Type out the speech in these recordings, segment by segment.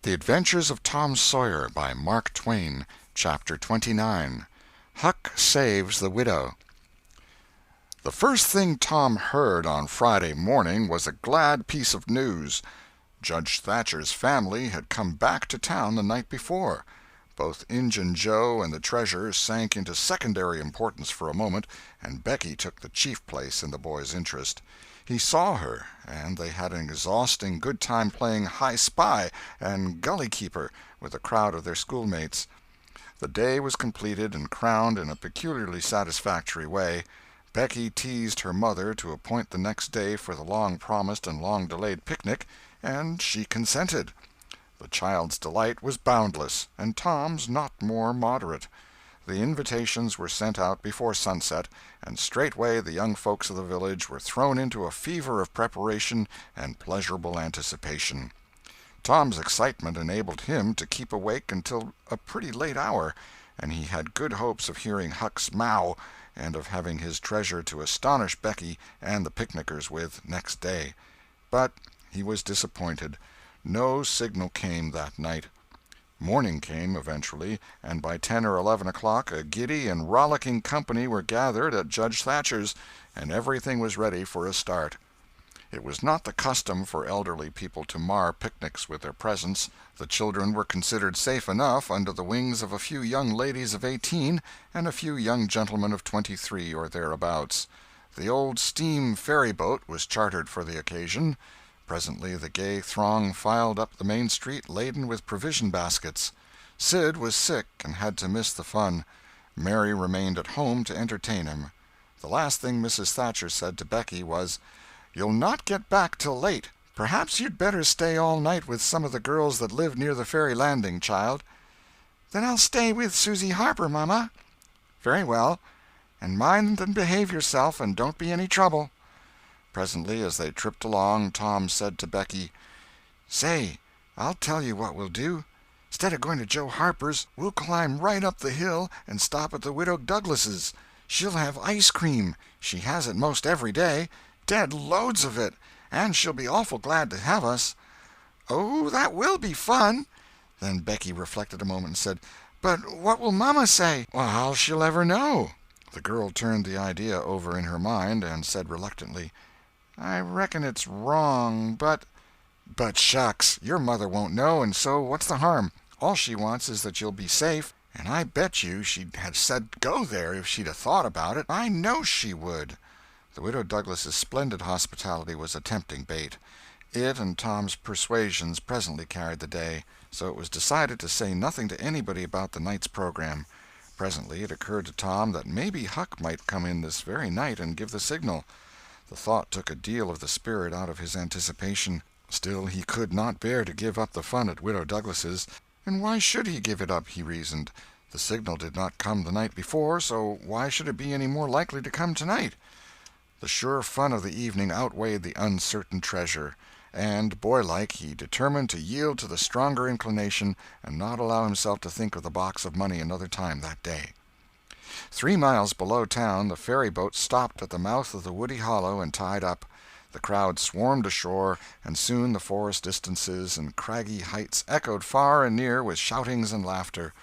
The Adventures of Tom Sawyer by Mark Twain. Chapter 29. Huck Saves the Widow. The first thing Tom heard on Friday morning was a glad piece of news. Judge Thatcher's family had come back to town the night before. Both Injun Joe and the treasure sank into secondary importance for a moment, and Becky took the chief place in the boy's interest. He saw her, and they had an exhausting good time playing high spy and gully keeper with a crowd of their schoolmates. The day was completed and crowned in a peculiarly satisfactory way. Becky teased her mother to appoint the next day for the long-promised and long-delayed picnic, and she consented. The child's delight was boundless, and Tom's not more moderate. The invitations were sent out before sunset, and straightway the young folks of the village were thrown into a fever of preparation and pleasurable anticipation. Tom's excitement enabled him to keep awake until a pretty late hour, and he had good hopes of hearing Huck's mow and of having his treasure to astonish Becky and the picnickers with next day. But he was disappointed. No signal came that night. Morning came eventually, and by 10 or 11 o'clock a giddy and rollicking company were gathered at Judge Thatcher's, and everything was ready for a start. It was not the custom for elderly people to mar picnics with their presence. The children were considered safe enough under the wings of a few young ladies of 18 and a few young gentlemen of 23 or thereabouts. The old steam ferry-boat was chartered for the occasion. Presently the gay throng filed up the main street laden with provision baskets. Sid was sick and had to miss the fun. Mary remained at home to entertain him. The last thing Mrs. Thatcher said to Becky was, "You'll not get back till late. Perhaps you'd better stay all night with some of the girls that live near the ferry landing, child." "Then I'll stay with Susie Harper, Mama." "Very well. And mind and behave yourself, and don't be any trouble." Presently, as they tripped along, Tom said to Becky, "Say, I'll tell you what we'll do. Instead of going to Joe Harper's, we'll climb right up the hill and stop at the Widow Douglas's. She'll have ice cream. She has it most every day. Dead loads of it. And she'll be awful glad to have us." "Oh, that will be fun." Then Becky reflected a moment and said, "But what will Mama say?" "Well, how she'll ever know." The girl turned the idea over in her mind and said reluctantly, "I reckon it's wrong, but—" "But shucks, your mother won't know, and so what's the harm? All she wants is that you'll be safe, and I bet you she'd have said go there if she'd 'a' thought about it. I know she would." The Widow Douglas's splendid hospitality was a tempting bait. It and Tom's persuasions presently carried the day, so it was decided to say nothing to anybody about the night's program. Presently it occurred to Tom that maybe Huck might come in this very night and give the signal. The thought took a deal of the spirit out of his anticipation. Still, he could not bear to give up the fun at Widow Douglas's. And why should he give it up, he reasoned. The signal did not come the night before, so why should it be any more likely to come tonight? The sure fun of the evening outweighed the uncertain treasure, and, boylike, he determined to yield to the stronger inclination and not allow himself to think of the box of money another time that day. 3 miles below town the ferry-boat stopped at the mouth of the woody hollow and tied up. The crowd swarmed ashore, and soon the forest distances and craggy heights echoed far and near with shoutings and laughter.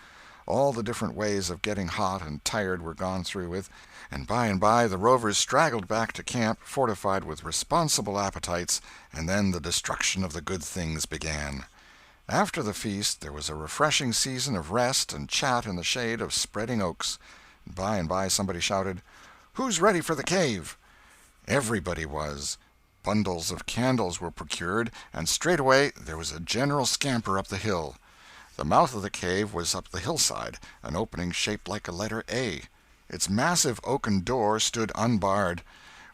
All the different ways of getting hot and tired were gone through with, and by the rovers straggled back to camp, fortified with responsible appetites, and then the destruction of the good things began. After the feast there was a refreshing season of rest and chat in the shade of spreading oaks. By and by somebody shouted, "Who's ready for the cave?" Everybody was. Bundles of candles were procured, and straightway there was a general scamper up the hill. The mouth of the cave was up the hillside, an opening shaped like a letter A. Its massive oaken door stood unbarred.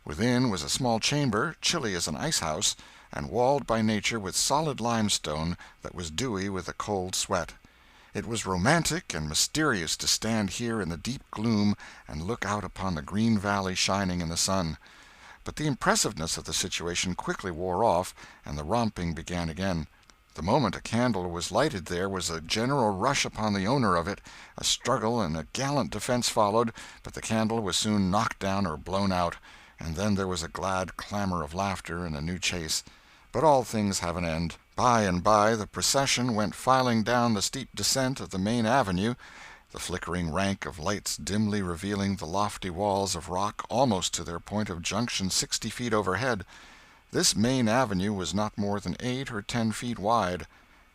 Within was a small chamber, chilly as an ice-house, and walled by nature with solid limestone that was dewy with a cold sweat. It was romantic and mysterious to stand here in the deep gloom and look out upon the green valley shining in the sun. But the impressiveness of the situation quickly wore off, and the romping began again. The moment a candle was lighted there was a general rush upon the owner of it. A struggle and a gallant defense followed, but the candle was soon knocked down or blown out, and then there was a glad clamor of laughter and a new chase. But all things have an end. By and by the procession went filing down the steep descent of the main avenue, the flickering rank of lights dimly revealing the lofty walls of rock almost to their point of junction 60 feet overhead. This main avenue was not more than 8 or 10 feet wide.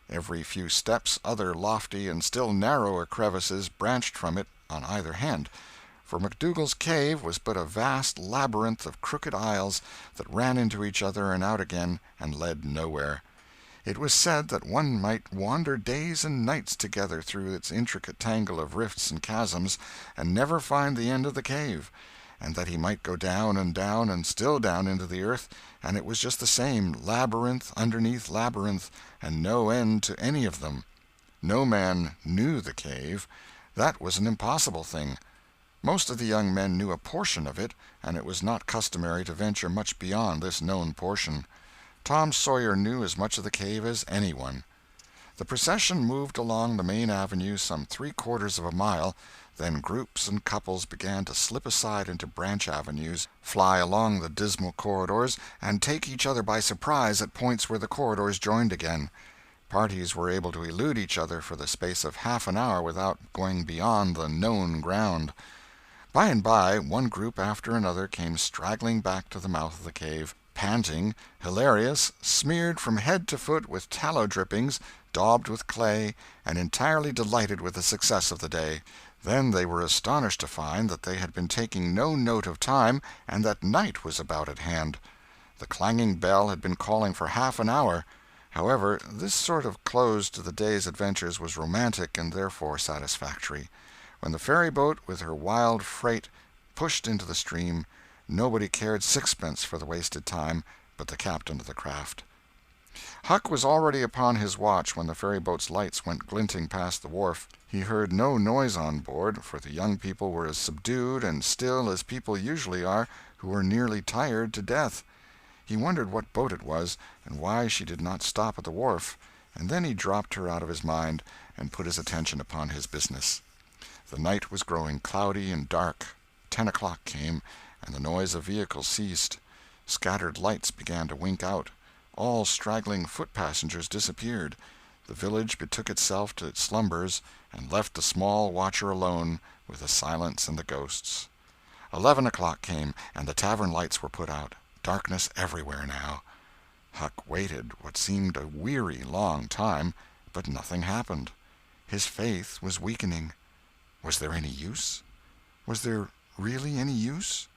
Every few steps other lofty and still narrower crevices branched from it on either hand, for McDougal's cave was but a vast labyrinth of crooked aisles that ran into each other and out again and led nowhere. It was said that one might wander days and nights together through its intricate tangle of rifts and chasms and never find the end of the cave, and that he might go down and still down into the earth, and it was just the same, labyrinth underneath labyrinth, and no end to any of them. No man knew the cave. That was an impossible thing. Most of the young men knew a portion of it, and it was not customary to venture much beyond this known portion. Tom Sawyer knew as much of the cave as anyone. The procession moved along the main avenue some 3/4 of a mile, then groups and couples began to slip aside into branch avenues, fly along the dismal corridors, and take each other by surprise at points where the corridors joined again. Parties were able to elude each other for the space of half an hour without going beyond the known ground. By and by, one group after another came straggling back to the mouth of the cave, panting, hilarious, smeared from head to foot with tallow drippings, daubed with clay, and entirely delighted with the success of the day. Then they were astonished to find that they had been taking no note of time, and that night was about at hand. The clanging bell had been calling for half an hour. However, this sort of close to the day's adventures was romantic and therefore satisfactory. When the ferry-boat with her wild freight pushed into the stream, nobody cared sixpence for the wasted time but the captain of the craft. Huck was already upon his watch when the ferry-boat's lights went glinting past the wharf. He heard no noise on board, for the young people were as subdued and still as people usually are who are nearly tired to death. He wondered what boat it was, and why she did not stop at the wharf, and then he dropped her out of his mind and put his attention upon his business. The night was growing cloudy and dark. 10 o'clock came, and the noise of vehicles ceased. Scattered lights began to wink out. All straggling foot-passengers disappeared. The village betook itself to its slumbers, and left the small watcher alone with the silence and the ghosts. 11 o'clock came, and the tavern lights were put out. Darkness everywhere now. Huck waited what seemed a weary long time, but nothing happened. His faith was weakening. Was there any use? Was there really any use?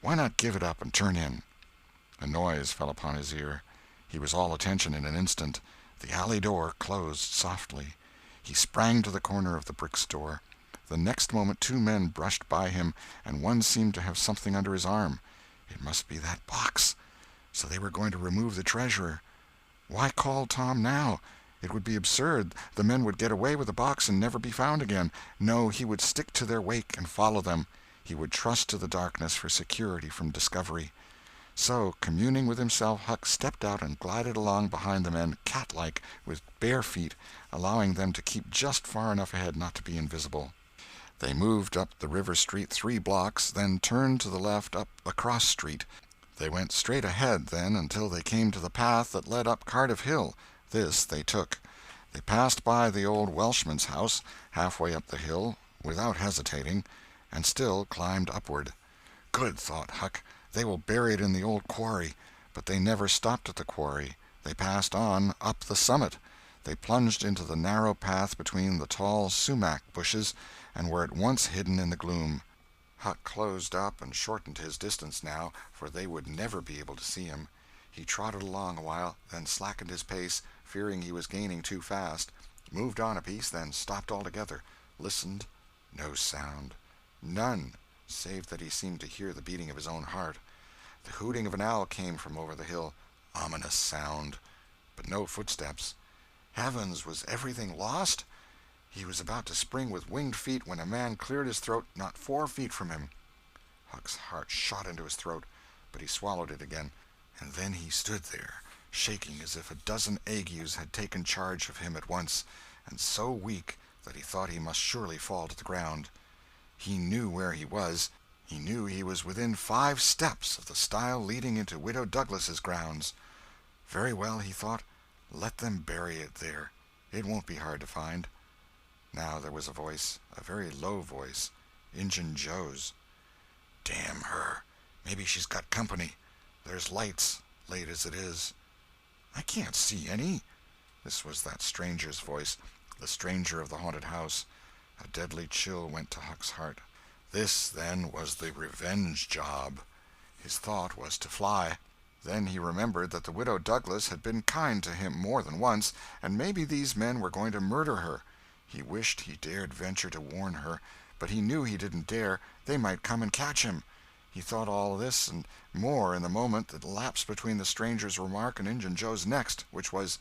Why not give it up and turn in? A noise fell upon his ear. He was all attention in an instant. The alley door closed softly. He sprang to the corner of the brick store. The next moment 2 men brushed by him, and one seemed to have something under his arm. It must be that box. So they were going to remove the treasurer. Why call Tom now? It would be absurd. The men would get away with the box and never be found again. No, he would stick to their wake and follow them. He would trust to the darkness for security from discovery. So, communing with himself, Huck stepped out and glided along behind the men, cat-like, with bare feet, allowing them to keep just far enough ahead not to be invisible. They moved up the river street 3 blocks, then turned to the left up a cross street. They went straight ahead, then, until they came to the path that led up Cardiff Hill. This they took. They passed by the old Welshman's house, halfway up the hill, without hesitating, and still climbed upward. Good, thought Huck, they will bury it in the old quarry. But they never stopped at the quarry. They passed on, up the summit. They plunged into the narrow path between the tall sumac bushes, and were at once hidden in the gloom. Huck closed up and shortened his distance now, for they would never be able to see him. He trotted along a while, then slackened his pace, fearing he was gaining too fast, moved on a piece, then stopped altogether, listened. No sound. None, save that he seemed to hear the beating of his own heart. The hooting of an owl came from over the hill. Ominous sound. But no footsteps. Heavens, was everything lost? He was about to spring with winged feet when a man cleared his throat not 4 feet from him. Huck's heart shot into his throat, but he swallowed it again, and then he stood there, shaking as if a dozen agues had taken charge of him at once, and so weak that he thought he must surely fall to the ground. He knew where he was. He knew he was within 5 steps of the stile leading into Widow Douglas's grounds. Very well, he thought, Let them bury it there. It won't be hard to find. Now there was a voice, a very low voice, Injun Joe's. "Damn her. Maybe she's got company. There's lights, late as it is." "I can't see any." This was that stranger's voice, the stranger of the haunted house. A deadly chill went to Huck's heart. This, then, was the revenge job. His thought was to fly. Then he remembered that the Widow Douglas had been kind to him more than once, and maybe these men were going to murder her. He wished he dared venture to warn her, but he knew he didn't dare. They might come and catch him. He thought all this and more in the moment that lapsed between the stranger's remark and Injun Joe's next, which was,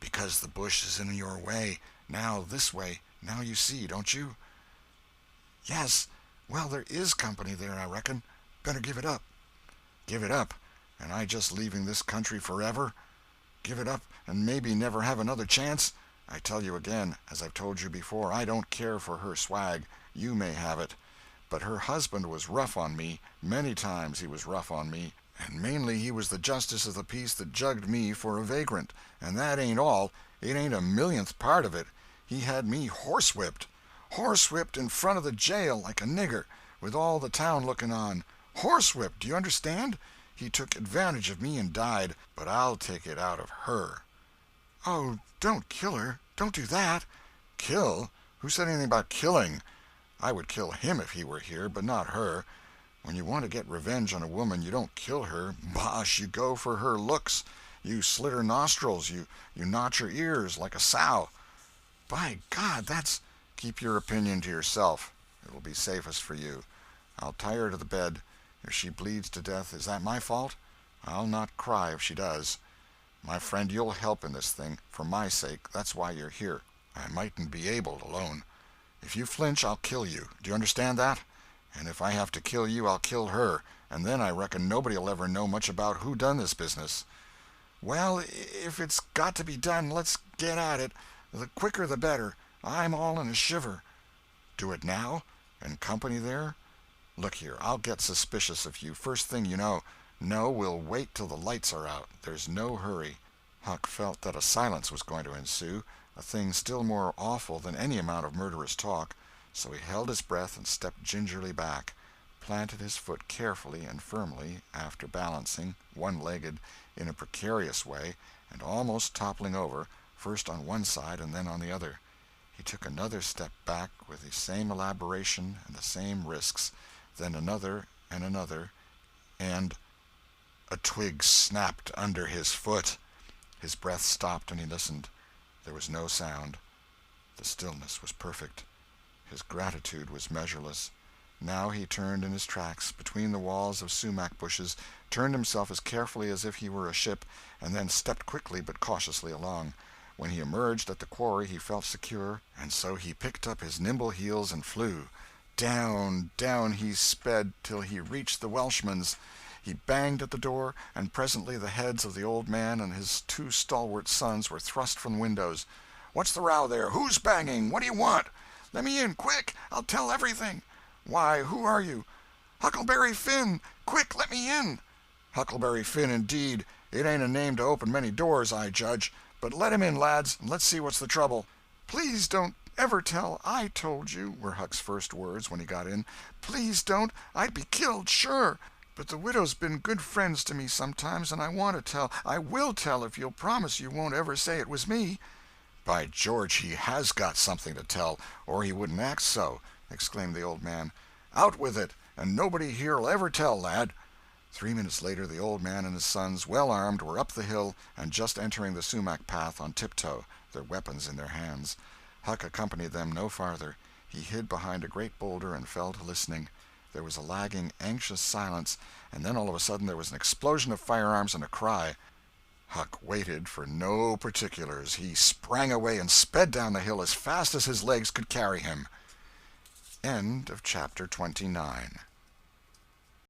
"Because the bush is in your way. Now this way. Now you see, don't you?" "Yes. Well, there is company there, I reckon. Better give it up." "Give it up? And I just leaving this country forever? Give it up and maybe never have another chance? I tell you again, as I've told you before, I don't care for her swag. You may have it. But her husband was rough on me. Many times he was rough on me. And mainly he was the justice of the peace that jugged me for a vagrant. And that ain't all. It ain't a millionth part of it. He had me horsewhipped. Horsewhipped in front of the jail like a nigger, with all the town looking on. Horsewhipped, do you understand? He took advantage of me and died, but I'll take it out of her." "Oh, don't kill her. Don't do that." "Kill? Who said anything about killing? I would kill him if he were here, but not her. When you want to get revenge on a woman, you don't kill her. Bosh, you go for her looks. You slit her nostrils. You notch her ears like a sow." "By God, that's—" "Keep your opinion to yourself. It will be safest for you. I'll tie her to the bed. If she bleeds to death, is that my fault? I'll not cry if she does. My friend, you'll help in this thing, for my sake. That's why you're here. I mightn't be able alone. If you flinch, I'll kill you. Do you understand that? And if I have to kill you, I'll kill her, and then I reckon nobody'll ever know much about who done this business." "Well, if it's got to be done, let's get at it. The quicker the better. I'm all in a shiver." "Do it now? And company there? Look here, I'll get suspicious of you first thing you know. No, we'll wait till the lights are out. There's no hurry." Huck felt that a silence was going to ensue, a thing still more awful than any amount of murderous talk, so he held his breath and stepped gingerly back, planted his foot carefully and firmly, after balancing, one-legged, in a precarious way, and almost toppling over, first on one side and then on the other. He took another step back with the same elaboration and the same risks, then another and another, and a twig snapped under his foot. His breath stopped and he listened. There was no sound. The stillness was perfect. His gratitude was measureless. Now he turned in his tracks, between the walls of sumac bushes, turned himself as carefully as if he were a ship, and then stepped quickly but cautiously along. When he emerged at the quarry he felt secure, and so he picked up his nimble heels and flew. Down, down he sped till he reached the Welshman's. He banged at the door, and presently the heads of the old man and his two stalwart sons were thrust from windows. "What's the row there? Who's banging? What do you want?" "Let me in, quick! I'll tell everything." "Why, who are you?" "Huckleberry Finn! Quick, let me in!" "Huckleberry Finn, indeed! It ain't a name to open many doors, I judge. But let him in, lads, and let's see what's the trouble." "Please don't ever tell I told you," were Huck's first words when he got in. "Please don't. I'd be killed, sure. But the widow's been good friends to me sometimes, and I want to tell. I will tell if you'll promise you won't ever say it was me." "By George, he has got something to tell, or he wouldn't act so," exclaimed the old man. "Out with it, and nobody here'll ever tell, lad." 3 minutes later the old man and his sons, well armed, were up the hill and just entering the sumac path on tiptoe, their weapons in their hands. Huck accompanied them no farther. He hid behind a great boulder and fell to listening. There was a lagging, anxious silence, and then all of a sudden there was an explosion of firearms and a cry. Huck waited for no particulars. He sprang away and sped down the hill as fast as his legs could carry him. End of chapter 29.